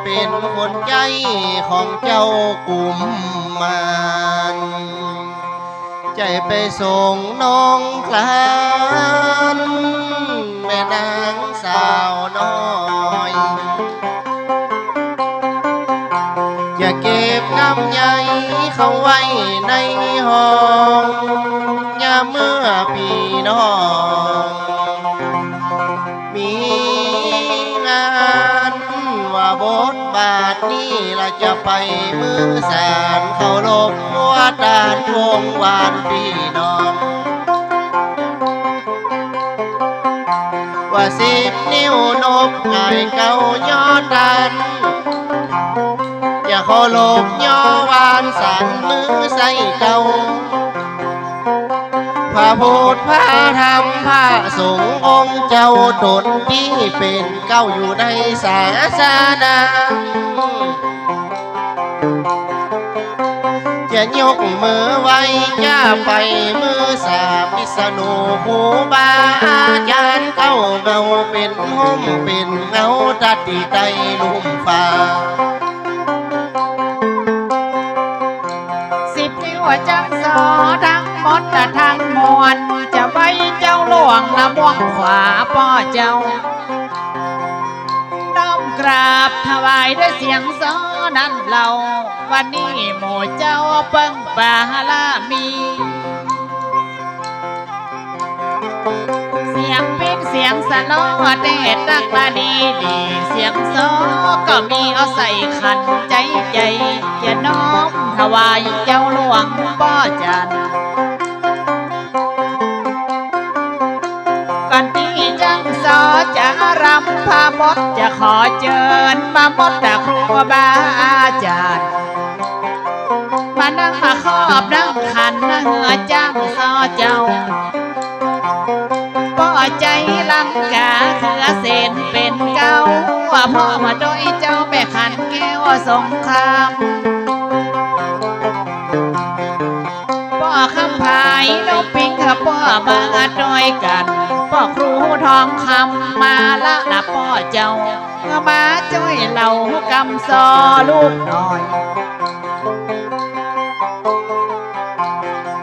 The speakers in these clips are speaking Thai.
เป็นคนใจของเจ้ากลุ่มมานใจไปส่งน้องคลานแม่นางสาวน้อยอย่าเก็บน้ำใยเข้าไว้ในห้องอย่าเมื่อพี่น้องมีงานว่าบทบาทนี้เราจะไปมือแสนเขาลบหัวดานวงวานพี่น้องว่า10 นิ้วนบไก่เก่ายอดดันอย่าขอลบย่อวานสันมือใส่เก่าพระพุทธพระธรรมพระสงฆ์องค์เจ้าตนที่เป็นเก้าอยู่ในศาสนาจะยกมือไว้จะไปมือสาพิษณุครูบาอาจารย์เก้าเงาเป็นห้มเป็นเงาตัดที่ใจลุ่มฟ้า10 นิ้วจังสอทั้งหมดและทั้งมวลจะไว้เจ้าหลวงละม่วงขวาพ่อเจ้าน้อมกราบถวายด้วยเสียงสอนั้นเราวันนี้หมู่เจ้าเปิ้งบารมีเสียงปิดเสียงสะล้อเดชรักมาดีดีเสียงซอก็มีเอาใส่ขันใจใจอย่าน้อมถวายเจ้าหลวงพ่อจันก่อนที่จังสอจะรำพามดจะขอเชิญมามดแต่ครูบาอาจารย์มานั่งมาครอบนั่งขันเหือจังสอเจ้าพ่อใจลังกาเขือเส้นเป็นเก้าว่าพ่อมาโดยเจ้าแม่ขันแก้วสงครามพ่อคำพายนกปิงกับพ่อมาโดยกันพ่อครูทองคำมาละนะพ่อเจ้ามาจ้อยเหล่ากำซอลูกหน่อย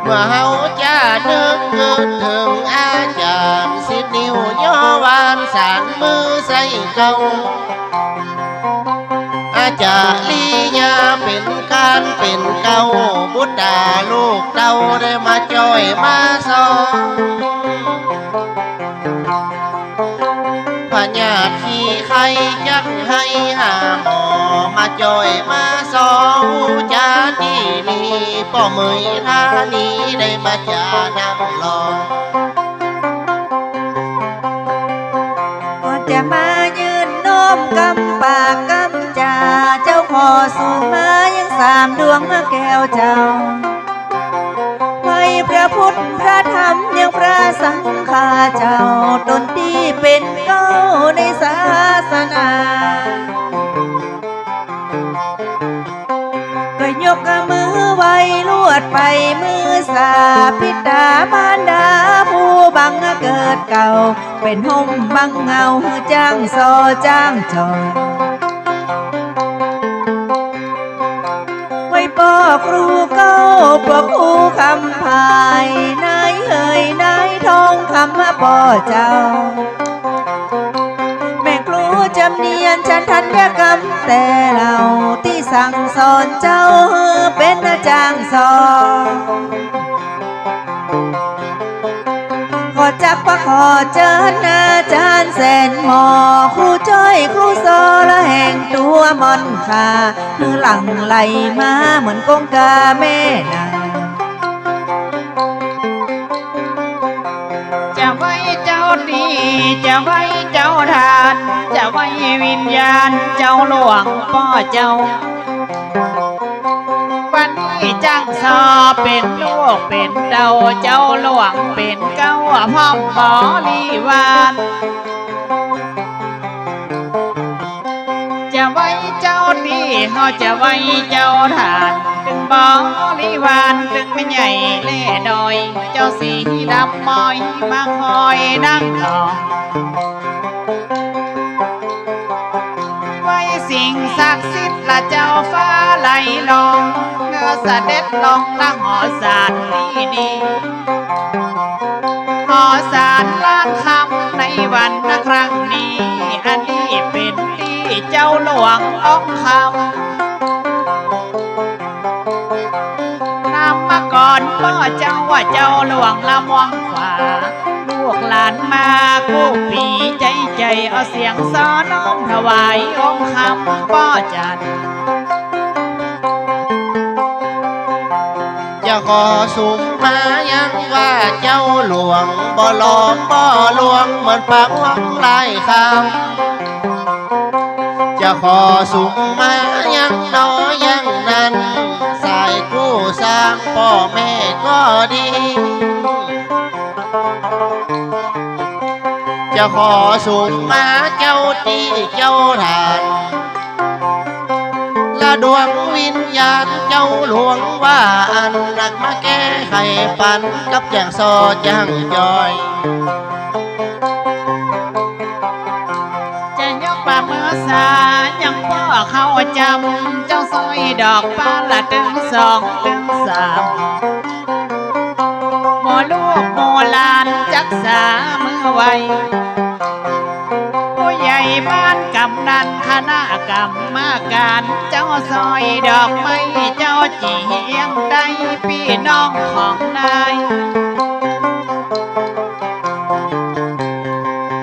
เมื่อเฮาจะนึกถึงอาจารย์10 นิ้วย่อวานสานมือใส่เก่าอาจารย์ลียาเป็นการเป็นเก่าบุตรดาลูกเต้าได้มาจ้อยมาสอนพญาที่ใครจักให้หาหมอมาจ้อยมาสอนจาที่นี่ป่อมือท่านี้ได้มาจานั่งรอก็จะมายืนโน้มกำปากกำจาเจ้าขอสู่มายัง3 ดวงแก้วเจ้าไว้พระพุทธพระธรรมยังพระสังฆาเจ้าตนที่เป็นเก้าในศาสนาก็ยกมือไว้ลวดไปมือสาพิตามารดาผู้บังเกิดเก่าเป็นห่มบังเงาจ้างซอจ้างจอยไว้พ่อครูเก้าพวกครูคำพายนายเฮยนายทองคำมาพ่อเจ้าแม่ครูจำเนียนฉันทัญญกรรมแต่เราที่สั่งสอนเจ้าเป็นอาจารย์สอนขอจักพระขอเจิญอาจารย์แสนหมอครูจ้อยครูโซละแห่งตัวมอนคาคือหลังไหลมาเหมือนกงกาแม่นางจะไว้เจ้าดีจะไว้เจ้าทานจะไว้วิญญาณเจ้าหลวงพ่อเจ้าวันนี้จังสอเป็นลูกเป็นเต้าเจ้าหลวงเป็นเก้าพ่อหมอลีวานจะไว้เจ้าดีเขาจะไว้เจ้าทานถึงบริวารถึงไม่ใหญ่เล่ดอยเจ้าสีดำมอยมาคอยนั่งรอไว้สิ่งศัก ฟ้าไหลลงเสด็จลงละหอสารนี้ดีหอสารล้านคำในวันครั้งนี้อันนี้เป็นที่เจ้าหลวงองค์คำนำมาก่อนพ่อเจ้าว่าเจ้าหลวงละมองขวาลูกหลานมากู้ปีใจใจเอาเสียงซ้อน้อมถวายองค์คำป้อจันจะขอสุ่มมายังว่าเจ้าหลวงบ่หลอมบ่ลวงเหมือนปากหวังลายคำจะขอสุ่มมายังน้อยยังนั้นสายกู้สร้างพ่อแม่ก็ดีจะขอสุ่มมาเจ้าที่เจ้าทานละดวงวิญญาณเจ้าหลวงว่าอันรักมาแก้ไขปันกับอย่างซอจังจอยจะยกป่าเมื่อสายังพ่อเขาจำเจ้าซอยดอกปลาละตึงสองตึงสามโมลูกโมลานจักษาเมื่อไวผู้ใหญ่บ้านกำนันคณะกรรมการเจ้าซอยดอกไม้เจ้าจีเฮียงได้พี่น้องของนาย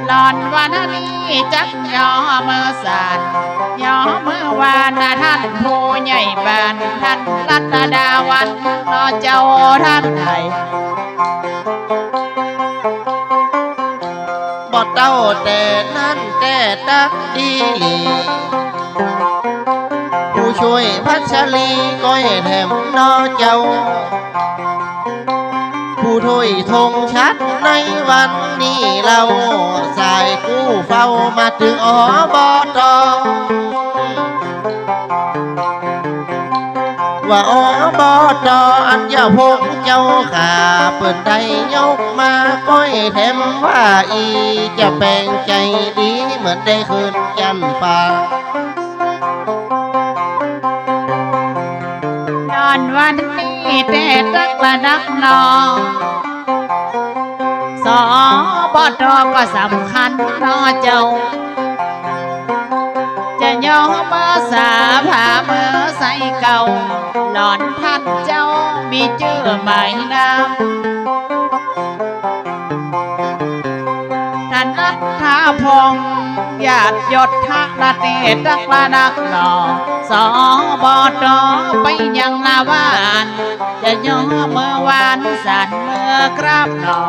หลอนวันนี้จักย่อเมื่อสานย่อเมื่อวานท่านผู้ใหญ่บ้านท่านรัตดาวันนอเจ้าท่านไทยบ่เต้าแต่นั้นแต่ตักดีหลีผู้ช่วยพัชรีก้อยแถมนอเจ้าผู้ถ้วยธงชัดในวันนี้เราสายกู้เฝ้ามาถึงอบตว่าอบตอันยาพงเจ้าขาเปิดได้ยกมาก้อยแถมว่าอีจะแปลงใจดีเหมือนได้คืนยันฟ้านอนวันนี้แต่ตักละนักนอสอบตก็สำคัญนอเจ้าจะย่อมาสาผาเมื่อใส่เก่าหลอนท่านเจ้ามีชื่อหมายนามท่านอัฏฐพงษ์ญาติยศทะละเตตักละนักหล่อสอบตไปยังลาวานจะย่อเมื่อวานสันเมื่อกราบหนอ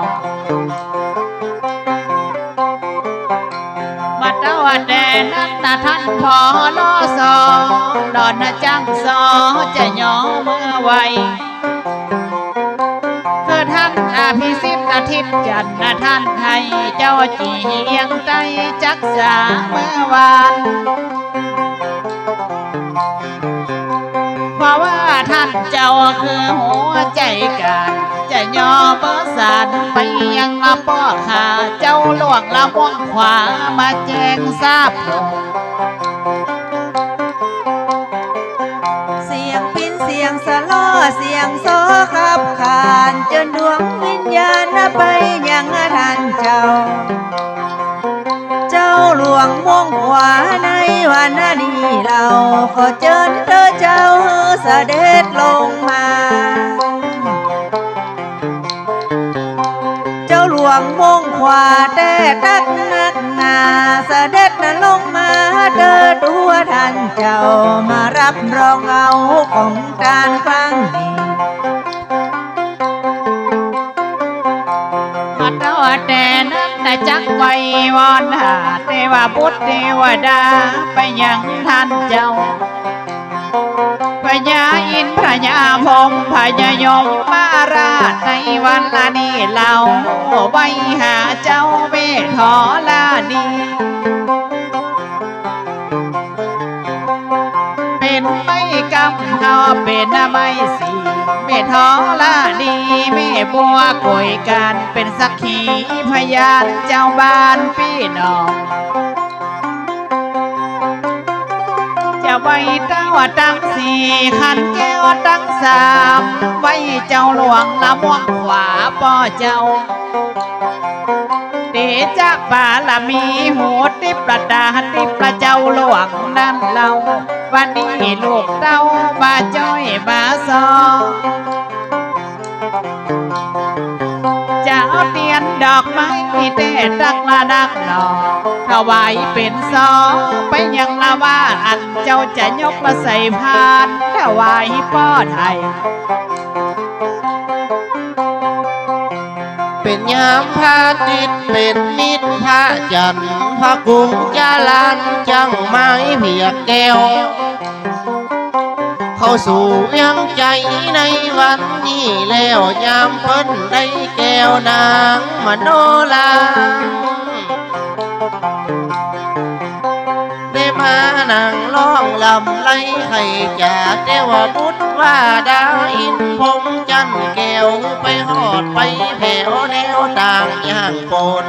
มาเต้าแดนั้นท่านพอลอสอดอนจังสอจะย่อเมื่อไวคือท่านอภิสิทธิ์อาทิตย์จันทร์ท่านให้เจ้าจีเอียงใจจักษาเมื่อวานเพราะว่าท่านเจ้าคือหัวใจการจะย่อเบอร์สารไปยังละป้อขาเจ้าหลวงละม่วงขวามาแจ้งทราบเสียงพินเสียงสะล้อเสียงโซขับขานจนดวงวิญญาณไปยังท่านเจ้าเจ้าหลวงม่วงขวาในวันนี้เราขอเชิญเธอเจ้าเสด็จลงมาเจ้าหลวงม่วงขวาแต่ตักนักหนาเสด็จลงมาเดินตัวท่านเจ้ามารับรองเอาของการครั้งนี้มาเต้าแต่นั้นจักไว้วอนหาเทวบุตรเทวดาไปยังท่านเจ้าพญาอินทร์พญาพรหมพญายมมาราชในวันนี้เราไปหาเจ้าเวทธรณีเป็นไม่กำเฮาเป็นไม่สีเมทองลาดีเมบัวก่อยกันเป็นสักขีพยานเจ้าบ้านพี่น้องจะไว้ เต้าตั้งสี่ขันแก้วตั้งสามไว้เจ้าหลวงละม่วงขวาป่อเจ้าเดชะบารมีโหติประดาติประเจ้าหลวงนั่นเราวันนี้ลูกเต้ามาจ้อยมาซอจะเอาเตียนดอกไม้เต้ตักละดักหนอถวายเป็นซอไปยังละว่าอันเจ้าจะยกมาใส่พานถวายป้อไทยเป็นยามพระอาทิตย์เป็นมิตรพระจันทร์พระกุงจาลานจังไม้เพียกแก้วเข้าสู่ยังใจในวันนี้แล้วยามเพิ่นได้แก้วนางมโนราได้มานั่งร้องลำไล่ไข่จ่าเทวบุตรว่าดาอินพงจันแก้วไปหอดไปแผ่วแนวต่างอย่างโปน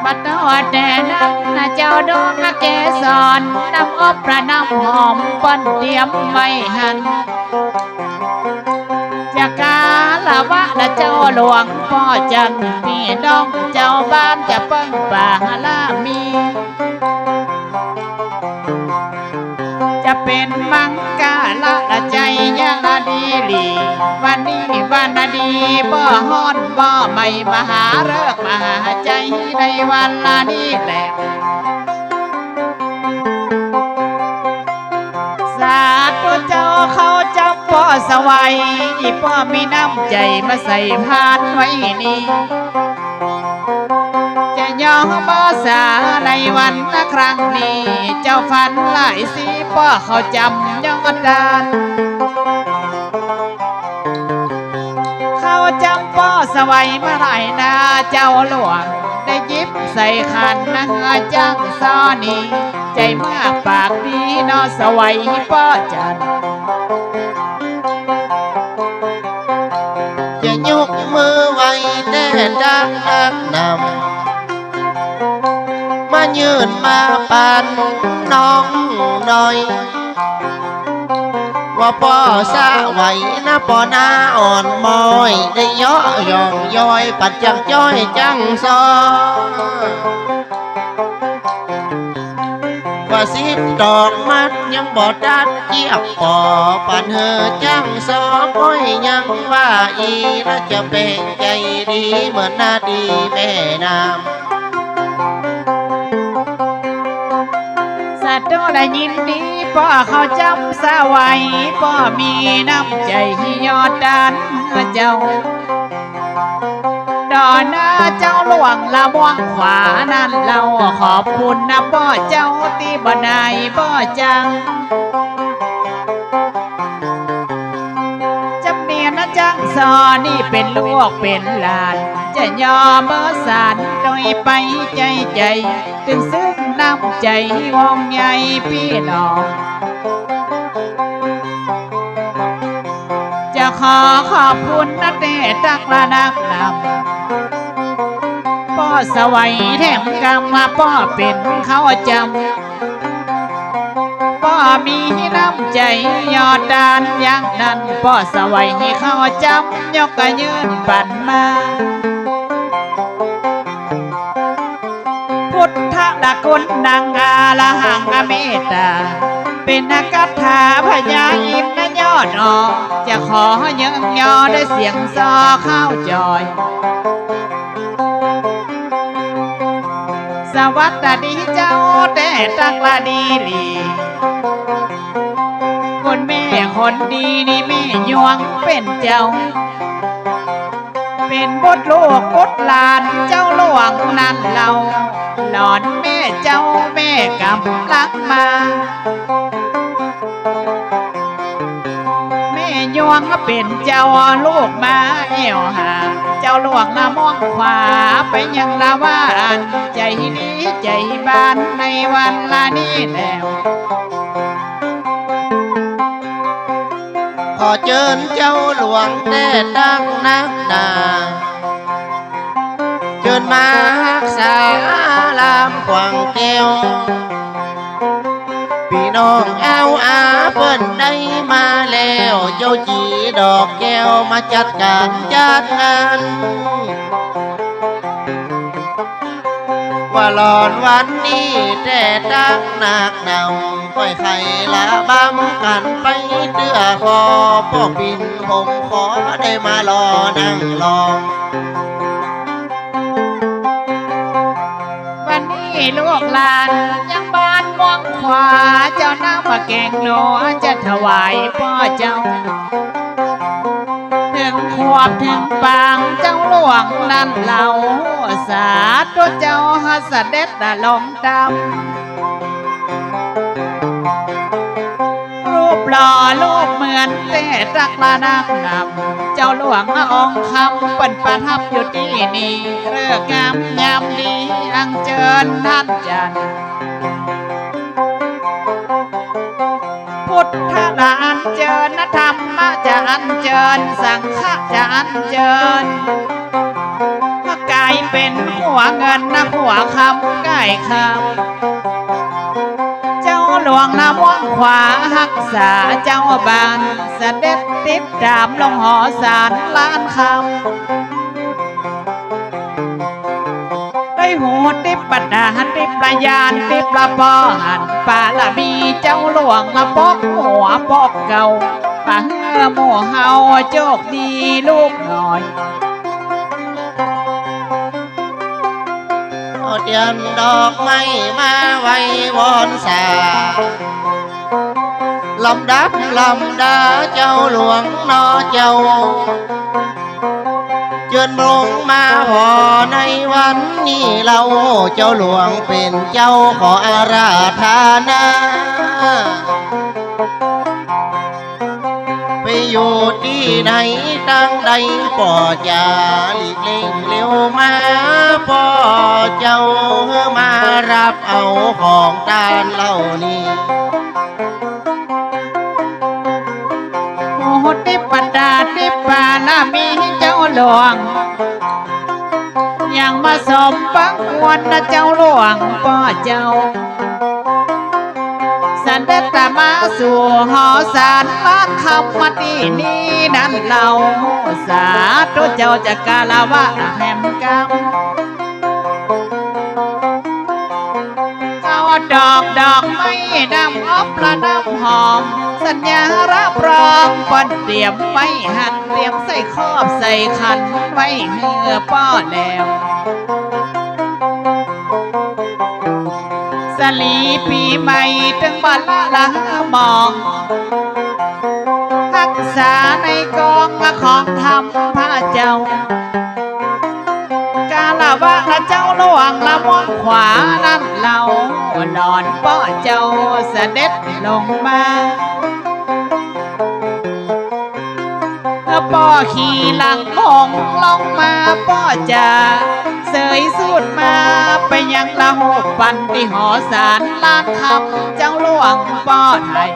บัดนอดแต่นักเจ้าดอกเกสรน้ำอบประน้ำหอมป้อนเตรียมไว้หันจะกาละวะละเจ้าหลวงพ่อจันพี่น้องเจ้าบ้านจะเปิ้งป่าลามีจะเป็นมังกาละใจยังดีหลีวันนี้วันดีบ่ฮ้อนบ่ไม่มาหาเลิกมาหาใจในวันละนี้แหละสาธุเจ้าเขาจำพ่อสวัยพ่อมีน้ำใจมาใส่พานไว้นี่จะยอมบ่สาในวันละครั้งนี้เจ้าฝันหลายสีพ่อเขาจำยอดดานเขาจำพ่อสวัยเมื่อไหร่นาเจ้าหลวงได้ยิบใส่ขันนังจังซอนี่ใจเมื่อปากดีนอสวัยพ่อจันจะยกมือไว้แต่ดังนักนำมายืนมาปานน้องหน่อยว่าพ่อสะไหวนะพ่อหน้าอ่อนมอยได้เยาะย่องย้อยปัดจังจ้อยจังซอว่า10 ดอกมัดยังบ่ดัดเจียบป่อปันเฮอจังซอก้อยยังว่าอีน่าจะเป็นใจดีเหมือนนาดีแม่น้ำสัตว์ได้ยินดีพ่อเขาจำสาไว้พ่อมีน้ำใจยอดดันเจ้าดอนหน้าเจ้าหลวงละม่วงขวานั่นเราขอบคุณนะพ่อเจ้าที่บ่ได้พ่อจังจำเนียนนะจังซอนี่เป็นลูกเป็นหลานจะยอมเมื่อสารโดยไปใจถึงซึ้งน้ำใจวงใหญ่พี่น้องจะขอบคุณนะเตตักละนักนำพ่อสวัยแถมกรรมมาพ่อเป็นเขาจำพ่อมีน้ำใจยอดดานอย่างนั้นพ่อสวัยให้เขาจำยกกระยืนปั่นมาพุทธละคุณนางอาละหังอเมตตาเป็นนักกัตถาพญาอินทร์ยอดออกจะขอยังยอได้เสียงซอข้าวจอยสวัสดีเจ้าแต่ตักละดีหลีคนแม่คนดีนี่แม่ยวงเป็นเจ้าเป็นบทลูกบทหลานเจ้าหลวงนั่นเราหลอนแม่เจ้าแม่กำลังมาแม่ยวงเป็นเจ้าลูกมาเอวหาเจ้าหลวงละมองขวาไปยังละว่านใจดีใจบานในวันละนี้แล้ว ขอเชิญเจ้าหลวงแต่ตั้งนักหนาเชิญ นมารักษาลามขวางแก้วพี่น้องเอาอาเพิ่นได้มาแล้วเจ้าจีดอกแก้วมาจัดการจัดงานว่าหลอนวันนี้แต่ดักหนักหนำค่อยไข่ละบ้ำกันไปเดือคอพ่อปิ่นผมขอได้มารอนั่งลอง วันนี้ลูกหลานยังบ้านม่วงขวาเจ้าน้ำมาแกงหนัวจะถวายพ่อเจ้าถึงขวบถึงปางเจ้าหลวงนั่นเหล่าสาธุเจ้าฮัสเด็ดลงดำรูปหล่อรูปเหมือนแต่รักละนักนำเจ้าหลวงองค์คำเป็นประทับอยู่ที่นี่เลิกงามยามดีอังเจิญท่านจันทร์พุทธะอันเจิญนะธรรมะจะอันเจิญสังฆะจะอันเจิญก็กลายเป็นหัวเงินนะหัวคำกายคำเจ้าหลวงนะม่วงขวาหักษาเจ้าบานเสด็จติดดาบลงหอสารล้านคำได้หูติปปดาติปประยานติปละปอหันปาละบีเจ้าหลวงละปอกหัวปอกเก่าปะเฮือหมู่เฮาโชคดีลูกหน่อยเอาเทียนดอกไม้มาไว้วอนสาลำดับลำดาเจ้าหลวงนอเจ้าเชิญลงมาพอในวันนี้เราเจ้าหลวงเป็นเจ้าขออาราธนาไปอยู่ที่ไหนตั้งใดป่อจะหลีกเล่งเร็วมาพ่อเจ้ามารับเอาของตาลเหล่านี้โอ้ติปดาติปาละมีเจ้าหลวงยังมาสมบังควรนะเจ้าหลวงพ่อเจ้าสันเด็จมาสู่หอสารล้านคำมาที่นี่นั่นเราสาธุเจ้าจะกาลาวะแห่มกรรมเอาดอกไม้ดำอบละน้ำหอมสัญญารับรองปนเตรียมไว้หันเตรียมใส่ครอบใส่ขันไว้เหือป้อแล้วสลีปีใหม่ถึงบ้านละมองรักษาในกองละของธรรมพระเจ้ากาลาวะละเจ้าหลวงละม่วงขวานั่นเราหลอนป้อเจ้าเสด็จลงมาป้อขี่หลังมองลงมาป้อจะเสยสูดมาไปยังละหูปันที่หอสารล้านคำเจ้าหลวงป้อไทย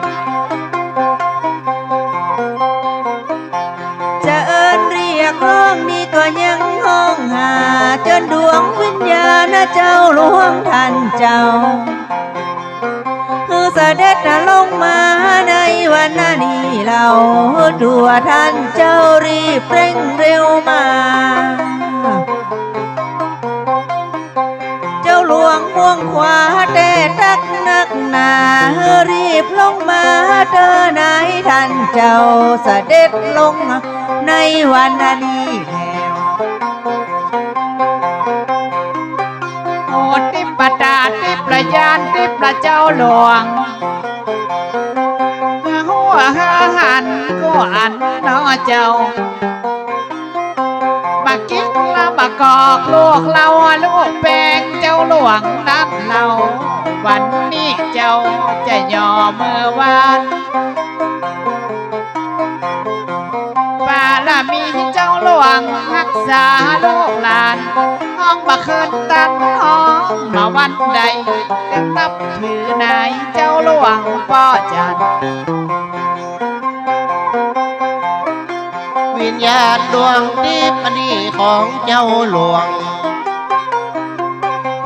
จะเอิ้นเรียกร้องมีตัวยังห้องหาจนดวงวิญญาณเจ้าหลวงท่านเจ้าเสด็จลงมาในวันนี้เราดัวท่านเจ้ารีบเร่งเร็วมาเจ้าหลวงม่วงขวาแต่ตักนักหนารีบลงมาเดินให้ท่านเจ้าเสด็จลงในวันนี้แล้วโอติปดาติประยานติประเจ้าหลวงหัวหันก็อันนอเจ้าบักกิ๊กละบักกอกลูกเราลูกแปงเจ้าหลวงนัดเราวันนี้เจ้าจะย่อเมื่อวานปาละมีเจ้าหลวงรักษาลูกหลานห้องบักเคินตั้งห้องมาวันใดจะนับถือนายเจ้าหลวงป้อจันวิญญาณดวงทิพย์นี้ของเจ้าหลวง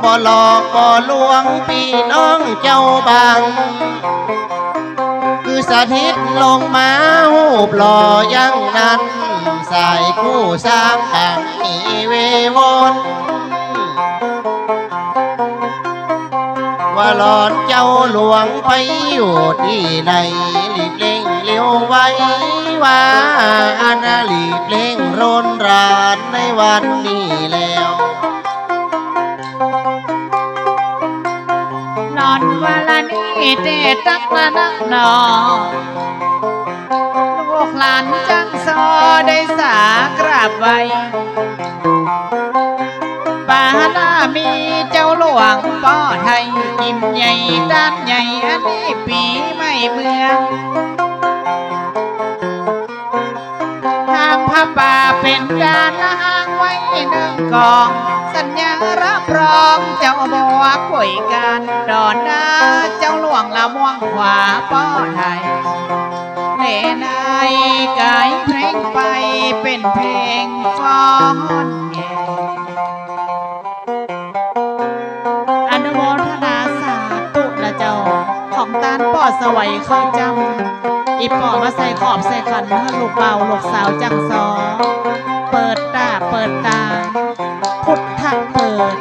บ่หลอกบ่ลวงพี่น้องเจ้าบางคือสถิตลงมาหูปหล่อยังนั้นสายคู่สร้างต่างมีเววนว่าหลอนเจ้าหลวงไปอยู่ที่ไหนรีบเร่งเร็วไว้ว่าอาณารีบเร่งโรนรานในวันนี้แล้ว นอนวันละนี้เตตักละนักหนอลูกหลานจังซอได้สากราบไว้ปาลามีเจ้าหลวงป้อไทยอิ่มใหญ่ด้านใหญ่อันนี้ปีไม่เมืองทางพระป่าเป็นการละอ้างไว้หนึ่งกองสัญญารับรองเจ้าบัวคุยกันดอนหน้าเจ้าหลวงละม่วงขวาป้อไทยเลนายกายเพลงไปเป็นเพลงฟ้อนแย่อนุโมทนาสาธุละเจ้าของตานป่อสวัยเคยจำอีป่อมาใส่ขอบใส่ขันให้ลูกเบาลูกสาวจังซอเปิดตาเปิดตาพุทธะเปิด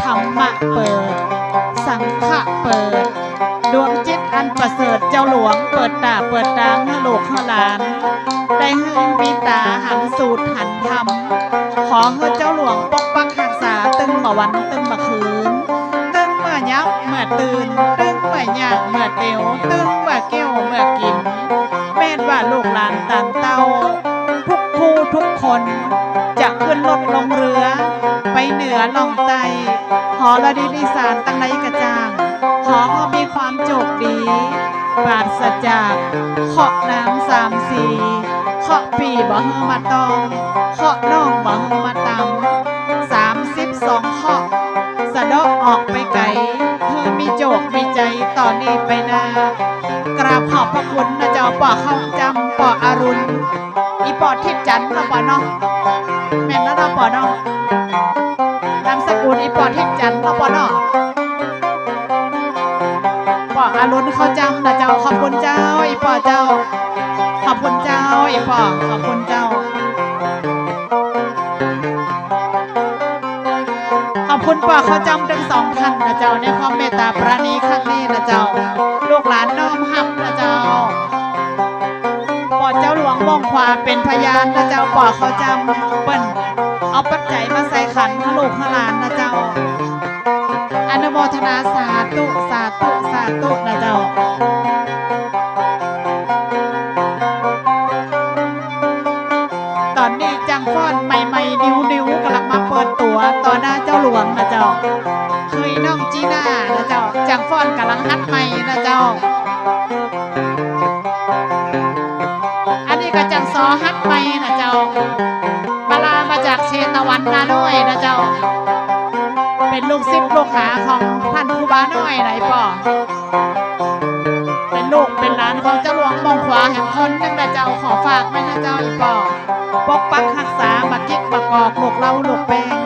ธรรมะเปิดสังฆะเปิดดวงจิตอันประเสริฐเจ้าหลวงเปิดตาเปิดตาให้ลูกให้หลานได้ให้มีตาหันสูตรหันธรรมขอให้เจ้าหลวงปกปักรักษาตึงมาวันตึงมาคืนตึงเมื่อยับเมื่อตื่นตึงเมื่อยากเมื่อเตียวตึงเมื่อเกี้ยวเมื่อกินแม่นว่าลูกหลานต่างเต้าทุกคู่ทุกคนจะขึ้นรถลงเรือไปเหนือลงใต้หอระดินิสานตั้งไหนกระจ่างขอให้มีความโชคดีปราศจากเคาะน้ำสามสีเคาะปีบ่เฮมาตองเคาะน้องบ่เฮมาตำ32เคาะสะเดาะออกไปไกลเธอมีโจกมีใจต่อนนี้ไปนากราบขอบพระคุณนะเจ้าป่อเข้าจำป่ออรุณอีป่อทิพย์จันทร์นะป่อน้องแม่นแล้วเนาะป่อน้องนามสกุลอีป่อทิพย์จันทร์นะป่อน้องป่ออรุณเขาจำนะเจ้าขอบคุณเจ้าอีป่อเจ้าขอบคุณเจ้าอีป่อขอบคุณเจ้าขอบคุณป่อเขาจำทั้งสองท่านนะเจ้าในความเมตตาปราณีครั้งนี้นะเจ้าลูกหลานน้อมรับนะเจ้าป่อเจ้าหลวงมองขวาเป็นพยานนะเจ้าป่อเขาจำเปิ้นเอาปัจจัยมาใส่ขันให้ลูกให้หลานนะเจ้าอนุโมทนาสาธุสาธุสาธุนะเจ้าตอนนี้จังฟ้อนใหม่ๆนิ้วกำลังมาเปิดตัวต่อหน้าเจ้าหลวงนะเจ้าเคยน้องจีน่านะเจ้าจังฟ้อนกำลังฮัดใหม่นะเจ้าอันนี้ก็จังซอฮัดใหม่นะเจ้าบาลามาจากเชตวันนาน้อยนะเจ้าเป็นลูกศิษย์ลูกหาของท่านครูบาน้อยไหนป่อเป็นลูกเป็นหลานของเจ้าหลวงมองขวาแห่งคนนึงนะเจ้าขอฝากไว้นะเจ้าอีป่อปกปักรักษาบักกิ๊กบักกอกลูกเล่าลูกแป้ง